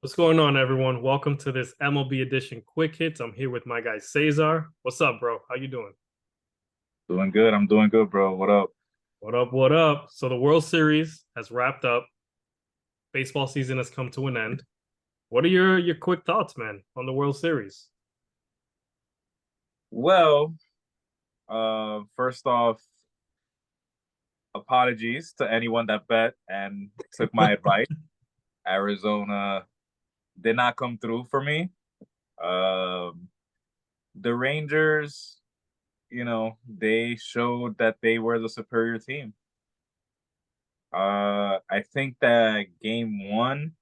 What's going on, everyone? Welcome to this MLB edition quick hits. I'm here with my guy Sayzar. What's up, bro? How you doing? Doing good. I'm doing good, bro. What up? What up? What up? So the World Series has wrapped up. Baseball season has come to an end. What are your quick thoughts, man, on the World Series? Well, first off, apologies to anyone that bet and took my advice. Arizona did not come through for me. Um, the Rangers, they showed that they were the superior team. I think that game one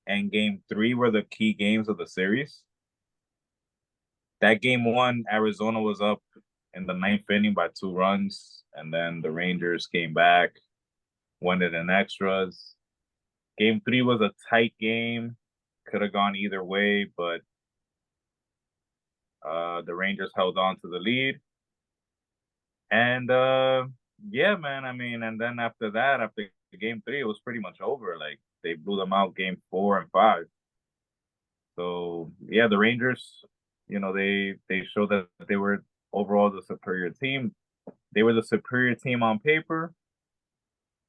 and game three were the key games of the series. That game one, Arizona was up in the ninth inning by 2 runs, and then the Rangers came back, won it in extras. Game three was a tight game, could have gone either way, but the Rangers held on to the lead. And yeah, man, I mean, and then after that, after game three, it was pretty much over. Like they blew them out game four and five. So yeah, the Rangers, they showed that they were overall the superior team. They were the superior team on paper,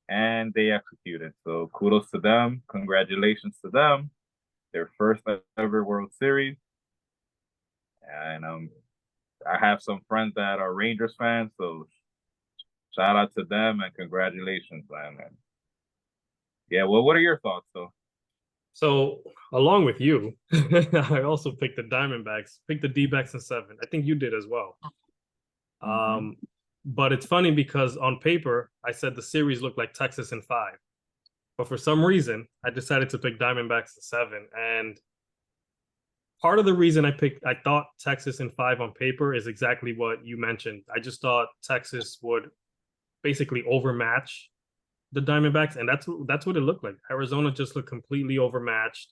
and they executed. So kudos to them. Congratulations to them. Their first ever World Series. And I have some friends that are Rangers fans, so shout out to them and congratulations, man. And yeah, well, what are your thoughts though? So, along with you, I also picked the Diamondbacks, picked the D-backs in seven. I think you did as well. Mm-hmm. Um, but it's funny because on paper, I said the series looked like Texas in five. But for some reason, I decided to pick Diamondbacks in seven. And part of the reason I thought Texas in five on paper is exactly what you mentioned. I just thought Texas would basically overmatch the Diamondbacks, and that's what it looked like. Arizona just looked completely overmatched,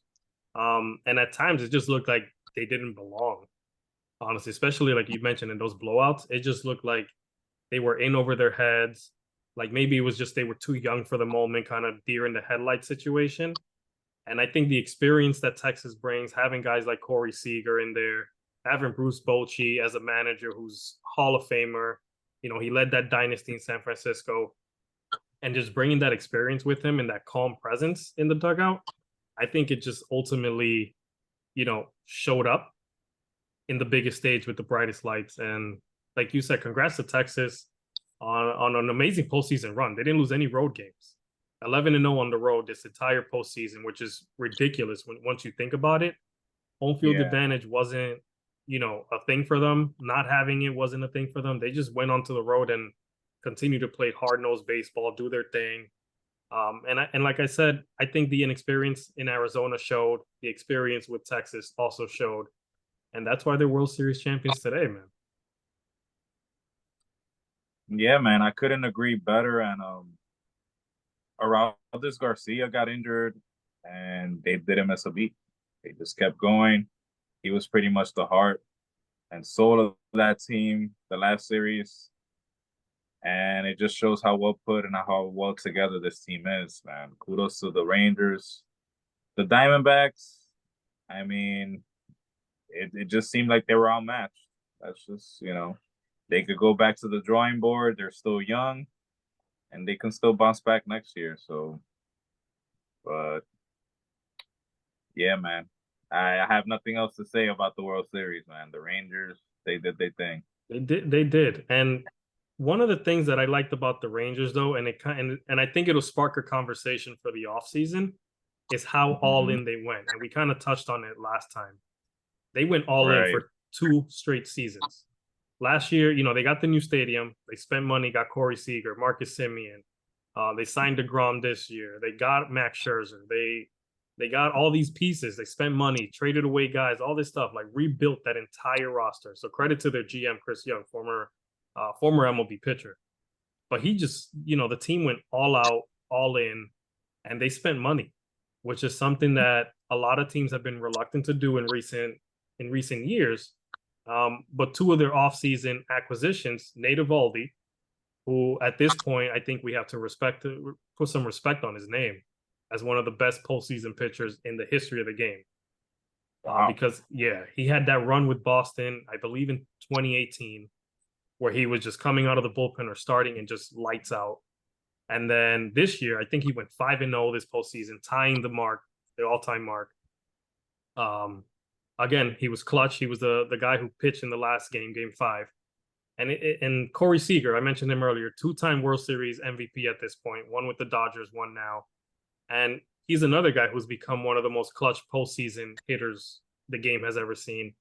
and at times it just looked like they didn't belong. Honestly, especially like you mentioned in those blowouts, it just looked like they were in over their heads. Like maybe it was just they were too young for the moment, kind of deer in the headlight situation. And I think the experience that Texas brings, having guys like Corey Seager in there, having Bruce Bochy as a manager who's Hall of Famer, he led that dynasty in San Francisco, and just bringing that experience with him and that calm presence in the dugout, I think it just ultimately, showed up in the biggest stage with the brightest lights. And like you said, congrats to Texas on an amazing postseason run. They didn't lose any road games. 11-0 on the road this entire postseason, which is ridiculous when once you think about it. Home field Yeah. advantage wasn't, a thing for them. Not having it wasn't a thing for them. They just went onto the road and continued to play hard nosed baseball, do their thing. And like I said, I think the inexperience in Arizona showed. The experience with Texas also showed, and that's why they're World Series champions today, man. Yeah, man, I couldn't agree better. And Aroldis Garcia got injured and they didn't miss a beat. They just kept going. He was pretty much the heart and soul of that team the last series. And it just shows how well put and how well together this team is, man. Kudos to the Rangers. The Diamondbacks, I mean, it just seemed like they were outmatched. That's just, they could go back to the drawing board. They're still young and they can still bounce back next year. So, but yeah, man, I have nothing else to say about the World Series, man. The Rangers, they did their thing. They did. And one of the things that I liked about the Rangers, though, and it kind and I think it'll spark a conversation for the offseason, is how all Mm-hmm. in they went. And we kind of touched on it last time. They went all in Right. for two straight seasons. Last year, they got the new stadium. They spent money, got Corey Seager, Marcus Simeon. They signed DeGrom this year. They got Max Scherzer. They got all these pieces. They spent money, traded away guys, all this stuff, like rebuilt that entire roster. So credit to their GM, Chris Young, former MLB pitcher. But he just, the team went all out, all in, and they spent money, which is something that a lot of teams have been reluctant to do in recent years. But two of their offseason acquisitions, Nate Eovaldi, who at this point I think we have to put some respect on his name. as one of the best postseason pitchers in the history of the game. Wow. Because yeah, he had that run with Boston, I believe in 2018, where he was just coming out of the bullpen or starting and just lights out. And then this year, I think he went 5-0 this postseason, tying the mark, the all-time mark. Um, Again, he was clutch. He was the guy who pitched in the last game, Game 5. And Corey Seager, I mentioned him earlier, 2-time World Series MVP at this point, one with the Dodgers, one now. And he's another guy who's become one of the most clutch postseason hitters the game has ever seen.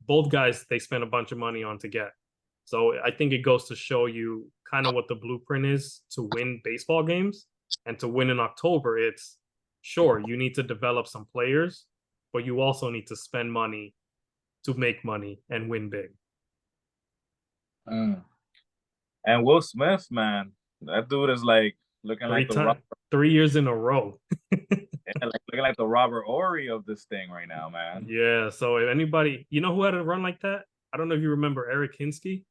Both guys they spent a bunch of money on to get. So I think it goes to show you kind of what the blueprint is to win baseball games. And to win in October, it's sure you need to develop some players, but you also need to spend money to make money and win big. Mm. And Will Smith, man, that dude is like looking Three like the times, 3 years in a row. yeah, like looking like the Robert Ory of this thing right now, man. Yeah. So if anybody, you know who had a run like that? I don't know if you remember Eric Hinsky.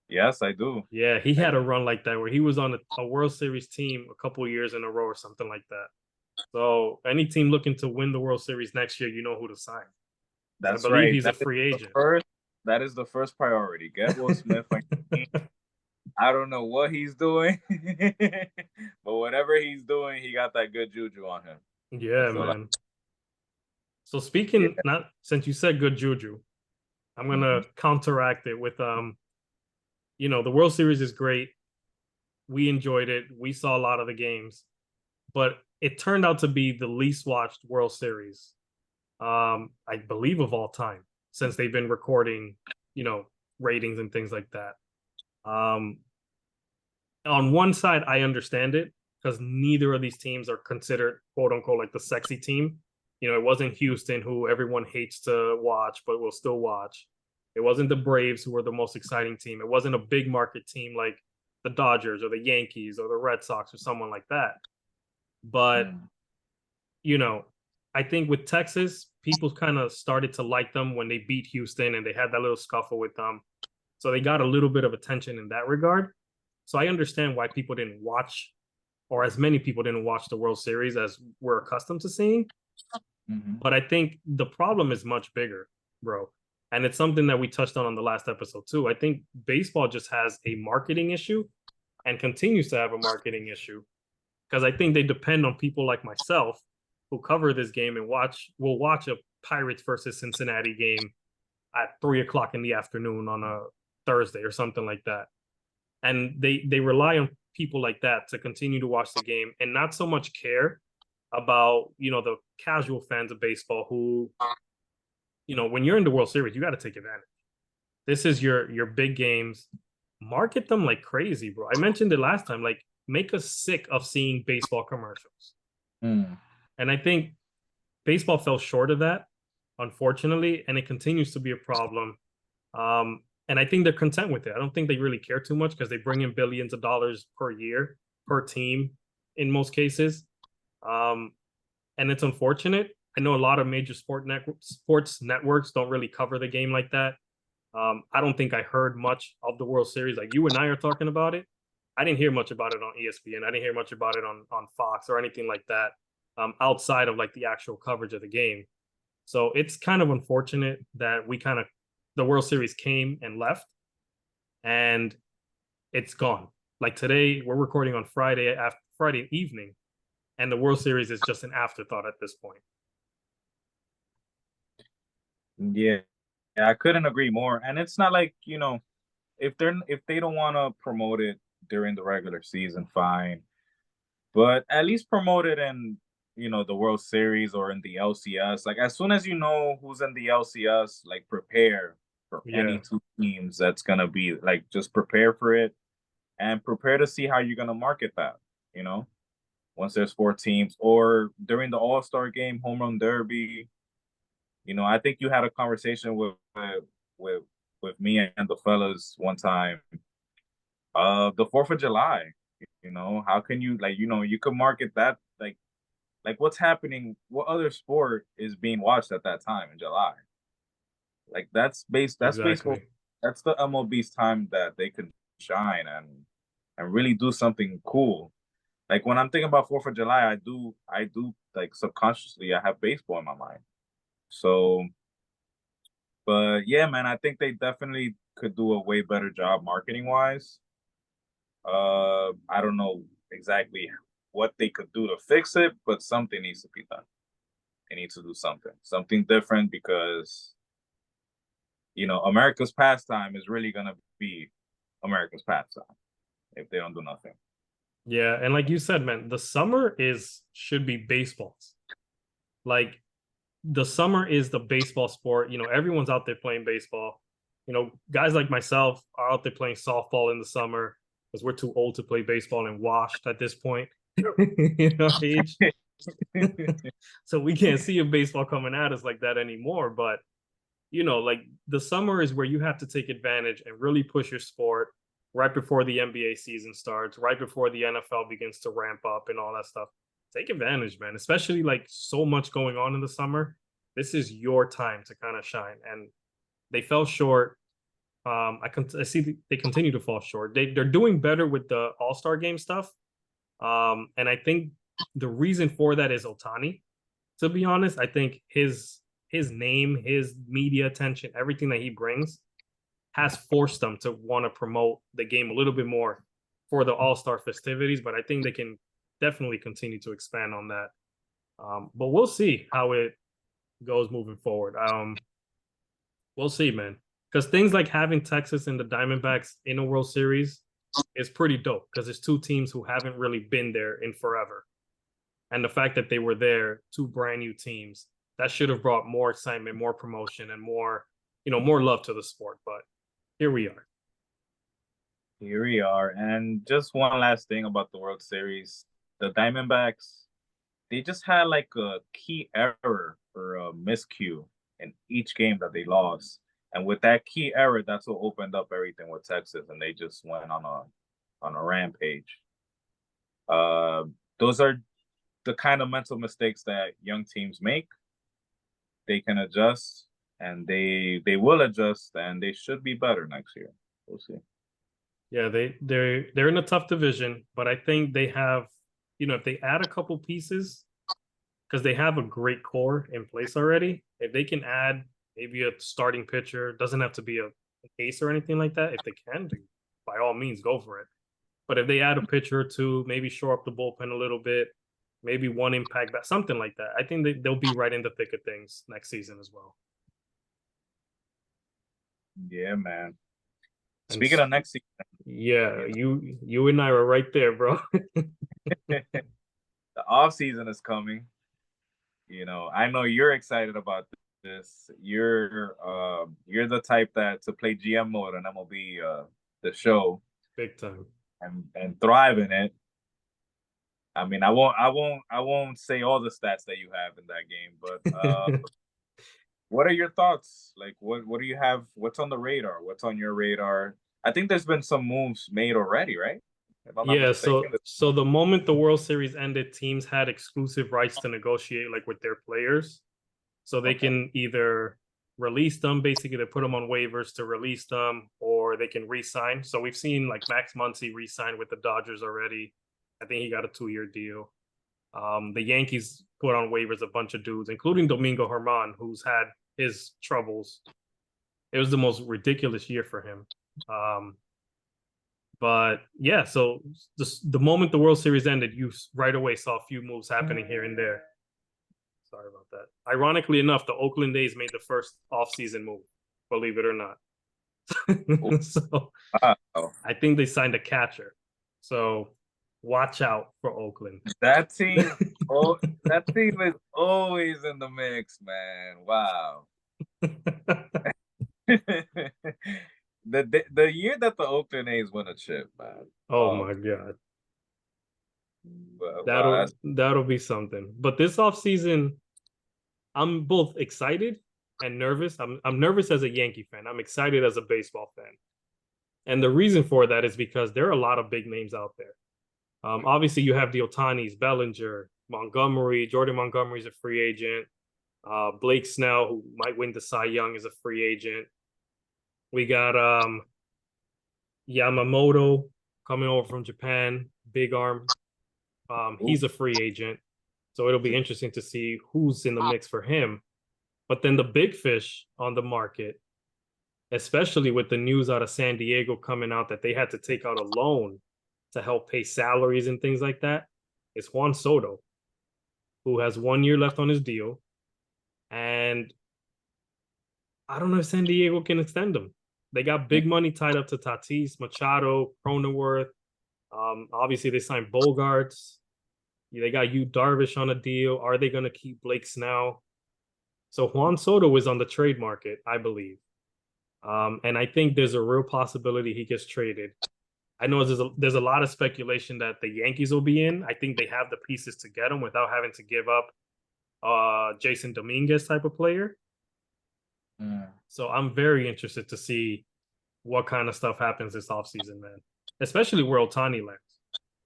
Yes, I do. Yeah, he I had do. a run like that where he was on a World Series team a couple of years in a row or something like that. So any team looking to win the World Series next year, you know who to sign. I That's believe right. he's a free The agent. first. That is the first priority. Get Will Smith on your team. I don't know what he's doing, but whatever he's doing, he got that good juju on him. Yeah, That's all. man. So Yeah. speaking, not since you said good juju, I'm Mm-hmm. gonna counteract it with the World Series is great. We enjoyed it. We saw a lot of the games, but it turned out to be the least watched World Series, I believe of all time, since they've been recording, you know, ratings and things like that. Um, on one side, I understand it because neither of these teams are considered quote unquote like the sexy team. It wasn't Houston, who everyone hates to watch, but will still watch. It wasn't the Braves, who were the most exciting team. It wasn't a big market team like the Dodgers or the Yankees or the Red Sox or someone like that. But, Mm. you know, I think with Texas, people kind of started to like them when they beat Houston and they had that little scuffle with them. So they got a little bit of attention in that regard. So I understand why people didn't watch, or as many people didn't watch the World Series as we're accustomed to seeing. Mm-hmm. But I think the problem is much bigger, bro. And it's something that we touched on the last episode too. I think baseball just has a marketing issue and continues to have a marketing issue because I think they depend on people like myself who cover this game and will watch a Pirates versus Cincinnati game at 3 o'clock in the afternoon on a Thursday or something like that. And they rely on people like that to continue to watch the game and not so much care about the casual fans of baseball who when you're in the World Series you got to take advantage. This is your big games. Market them like crazy, bro. I mentioned it last time. Like, make us sick of seeing baseball commercials. Mm. And I think baseball fell short of that, unfortunately, and it continues to be a problem. And I think they're content with it. I don't think they really care too much because they bring in billions of dollars per year per team in most cases. Um, and it's unfortunate. I know a lot of major sports networks don't really cover the game like that. I don't think I heard much of the World Series like you and I are talking about it. I didn't hear much about it on ESPN. I didn't hear much about it on Fox or anything like that, outside of like the actual coverage of the game. So it's kind of unfortunate that the World Series came and left, and it's gone. Like today, we're recording on Friday evening, and the World Series is just an afterthought at this point. Yeah. Yeah, I couldn't agree more. And it's not like, if they don't want to promote it during the regular season, fine. But at least promote it in, the World Series or in the LCS. Like as soon as you know who's in the LCS, like prepare for any Yeah, two teams that's gonna be like just prepare for it and prepare to see how you're gonna market that, you know, once there's four teams or during the All-Star game, home run derby. I think you had a conversation with with me and the fellas one time. The 4th of July. How can you like you could market that like what's happening? What other sport is being watched at that time in July? Like that's baseball. exactly. That's the MLB's time that they can shine and really do something cool. Like when I'm thinking about 4th of July, I do like subconsciously I have baseball in my mind. So, but yeah, man, I think they definitely could do a way better job marketing wise. I don't know exactly what they could do to fix it, but something needs to be done. They need to do something different because America's pastime is really gonna be America's pastime if they don't do nothing. Yeah, and like you said, man, the summer is should be baseballs. Like the summer is the baseball sport. Everyone's out there playing baseball. Guys like myself are out there playing softball in the summer because we're too old to play baseball and washed at this point. Age. So we can't see a baseball coming at us like that anymore. But like the summer is where you have to take advantage and really push your sport right before the NBA season starts, right before the NFL begins to ramp up and all that stuff. Take advantage, man, especially like so much going on in the summer. This is your time to kind of shine. And they fell short. I see they continue to fall short. They're doing better with the All-Star game stuff. And I think the reason for that is Otani. To be honest, I think his name, his media attention, everything that he brings has forced them to want to promote the game a little bit more for the All-Star festivities. But I think they can definitely continue to expand on that. But we'll see how it goes moving forward. We'll see, man. Because things like having Texas and the Diamondbacks in a World Series is pretty dope because it's two teams who haven't really been there in forever. And the fact that they were there, two brand new teams, that should have brought more excitement, more promotion, and more love to the sport. But here we are. Here we are. And just one last thing about the World Series. The Diamondbacks, they just had like a key error or a miscue in each game that they lost. And with that key error, that's what opened up everything with Texas, and they just went on a rampage. Uh, those are the kind of mental mistakes that young teams make. They can adjust, and they will adjust, and they should be better next year. We'll see. Yeah, they're in a tough division, but I think they have, if they add a couple pieces, because they have a great core in place already. If they can add maybe a starting pitcher, doesn't have to be a ace or anything like that. If they can, by all means, go for it. But if they add a pitcher or two, maybe shore up the bullpen a little bit, maybe one impact bat, something like that. I think they'll be right in the thick of things next season as well. Yeah, man. And Speaking of next season, yeah, you you and I were right there, bro. know, the off season is coming. I know you're excited about this. You're the type that to play GM mode on MLB the show Big time. and thrive in it. I mean, I won't say all the stats that you have in that game, but what are your thoughts? Like, what do you have? What's on the radar? What's on your radar? I think there's been some moves made already, right? If I'm not Yeah, mistaken. so the moment the World Series ended, teams had exclusive rights to negotiate like with their players. So they Okay. can either release them, basically they put them on waivers to release them, or they can re-sign. So we've seen like Max Muncy re-sign with the Dodgers already. I think he got a 2-year deal. The Yankees put on waivers a bunch of dudes, including Domingo Herman, who's had his troubles. It was the most ridiculous year for him. But yeah, so the moment the World Series ended, you right away saw a few moves happening here and there. Sorry about that. Ironically enough, the Oakland A's made the first offseason move, believe it or not. So Wow. I think they signed a catcher. So watch out for Oakland. That team, oh, that team is always in the mix, man. Wow. The year that the Oakland A's won a chip, man. Oh my God. Wow, That'll be something. But this offseason, I'm both excited and nervous. I'm nervous as a Yankee fan. I'm excited as a baseball fan. And the reason for that is because there are a lot of big names out there. Obviously, you have the Otanis, Bellinger, Montgomery. Jordan Montgomery is a free agent. Blake Snell, who might win the Cy Young, is a free agent. We got Yamamoto coming over from Japan, big arm. He's a free agent, so it'll be interesting to see who's in the mix for him. But then the big fish on the market, especially with the news out of San Diego coming out that they had to take out a loan to help pay salaries and things like that, is Juan Soto, who has 1 year left on his deal. And I don't know if San Diego can extend him. They got big money tied up to Tatis, Machado, Cronenworth. Obviously, they signed Bogarts. They got Yu Darvish on a deal. Are they going to keep Blake Snell? So Juan Soto is on the trade market, I believe. And I think there's a real possibility he gets traded. I know there's a lot of speculation that the Yankees will be in. I think they have the pieces to get him without having to give up Jason Dominguez type of player. So I'm very interested to see what kind of stuff happens this offseason, man. Especially where Ohtani lands.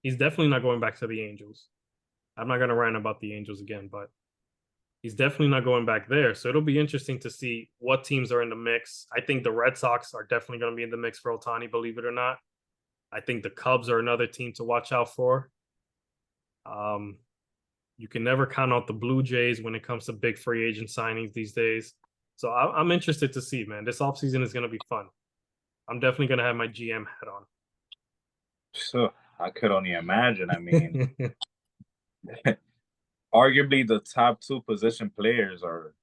He's definitely not going back to the Angels. I'm not going to rant about the Angels again, but he's definitely not going back there. So it'll be interesting to see what teams are in the mix. I think the Red Sox are definitely going to be in the mix for Ohtani, believe it or not. I think the Cubs are another team to watch out for. You can never count out the Blue Jays when it comes to big free agent signings these days. So I'm interested to see, man. This offseason is going to be fun. I'm definitely going to have my GM hat on. So I could only imagine. I mean, arguably the top two position players are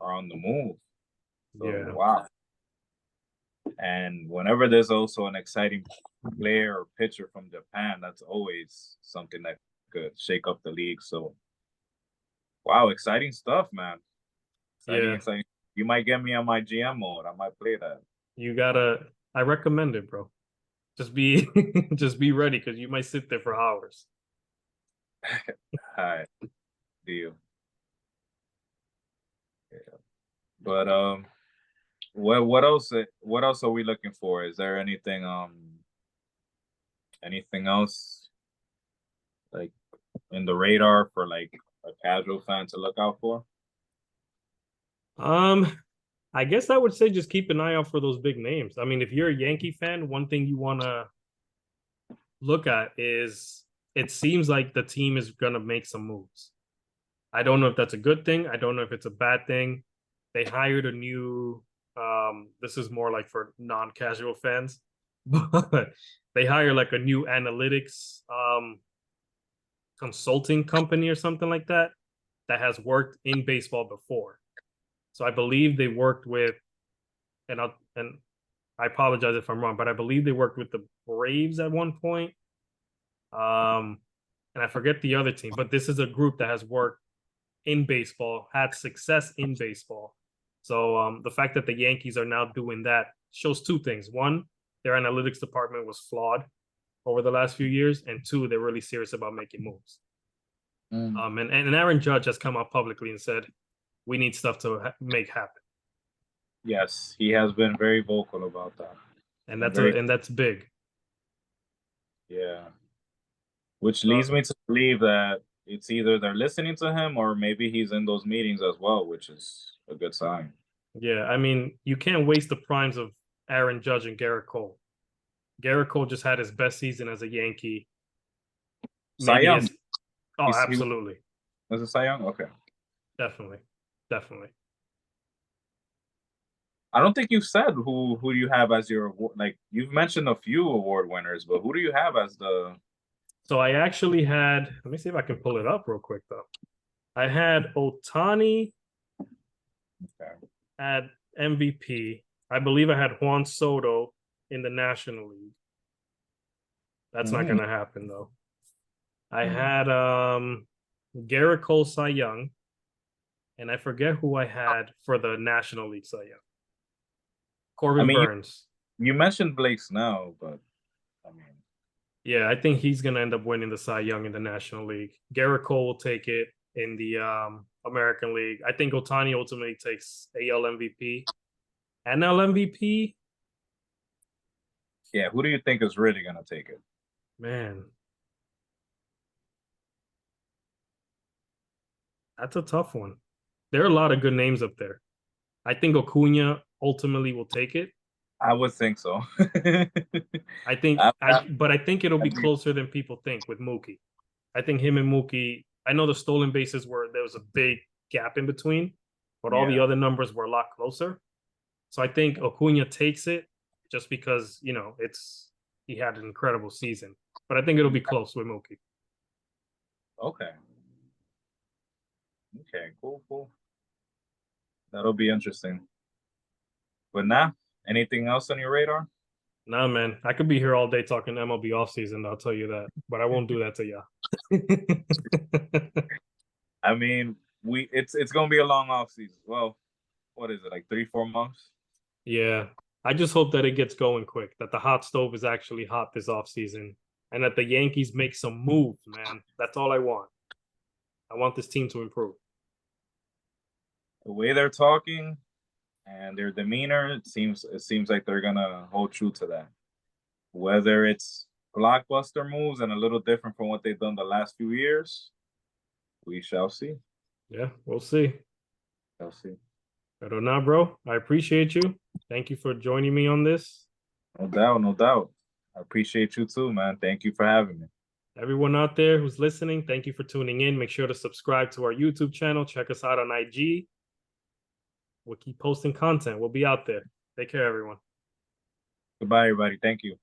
on the move. So Yeah. wow. And whenever there's also an exciting player or pitcher from Japan, that's always something that could shake up the league. So wow, exciting stuff, man. Exciting. You might get me on my GM mode. I might play that. I recommend it, bro. Just be just be ready because you might sit there for hours. All right, deal. Yeah. But what else are we looking for? Is there anything else like in the radar for like a casual fan to look out for? I guess I would say just keep an eye out for those big names. I mean, if you're a Yankee fan, one thing you want to look at is it seems like the team is going to make some moves. I don't know if that's a good thing. I don't know if it's a bad thing. They hired a new this is more like for non-casual fans, but they hire like a new analytics consulting company or something like that has worked in baseball before. So I believe they worked with and I apologize if I'm wrong, but I believe they worked with the Braves at one point. And I forget the other team, but this is a group that has worked in baseball, had success in baseball. So the fact that the Yankees are now doing that shows two things. One, their analytics department was flawed over the last few years, and two, they're really serious about making moves. And Aaron Judge has come out publicly and said, we need stuff to make happen. Yes, he has been very vocal about that. And that's big. Yeah. Which leads me to believe that it's either they're listening to him or maybe he's in those meetings as well, which is a good sign. Yeah, I mean, you can't waste the primes of Aaron Judge and Garrett Cole. Garrett Cole just had his best season as a Yankee. Cy Young. Absolutely. Was it Cy Young? Okay. Definitely. I don't think you've said who you have as your like. You've mentioned a few award winners, but who do you have as the? So I actually had. Let me see if I can pull it up real quick though. I had Ohtani at MVP. I believe I had Juan Soto in the National League. That's not going to happen though. I had Garrett Cole Cy Young, and I forget who I had for the National League Cy Young. Corbin Burns. You mentioned Blake Snell, but I mean, yeah, I think he's going to end up winning the Cy Young in the National League. Garrett Cole will take it in the American League. I think Ohtani ultimately takes AL MVP. NL MVP? Yeah, who do you think is really going to take it? Man. That's a tough one. There are a lot of good names up there. I think Acuna ultimately will take it. I would think so. I think it'll be closer than people think with Mookie. I think him and Mookie, I know the stolen bases were there was a big gap in between, but all the Yeah. other numbers were a lot closer. So I think Acuna takes it just because, he had an incredible season. But I think it'll be close with Mookie. Okay. Okay. Cool. Cool. That'll be interesting. But nah, anything else on your radar? Nah, man, I could be here all day talking MLB offseason, I'll tell you that. But I won't do that to you. I mean, it's gonna be a long off season. Well, what is it, like 3, 4 months? Yeah. I just hope that it gets going quick, that the hot stove is actually hot this offseason, and that the Yankees make some moves, man. That's all I want. I want this team to improve. The way they're talking and their demeanor, it seems like they're gonna hold true to that. Whether it's blockbuster moves and a little different from what they've done the last few years, we shall see. Yeah, we'll see. Shall see. But now, bro, I appreciate you. Thank you for joining me on this. No doubt, no doubt. I appreciate you too, man. Thank you for having me. Everyone out there who's listening, thank you for tuning in. Make sure to subscribe to our YouTube channel. Check us out on IG. We'll keep posting content. We'll be out there. Take care, everyone. Goodbye, everybody. Thank you.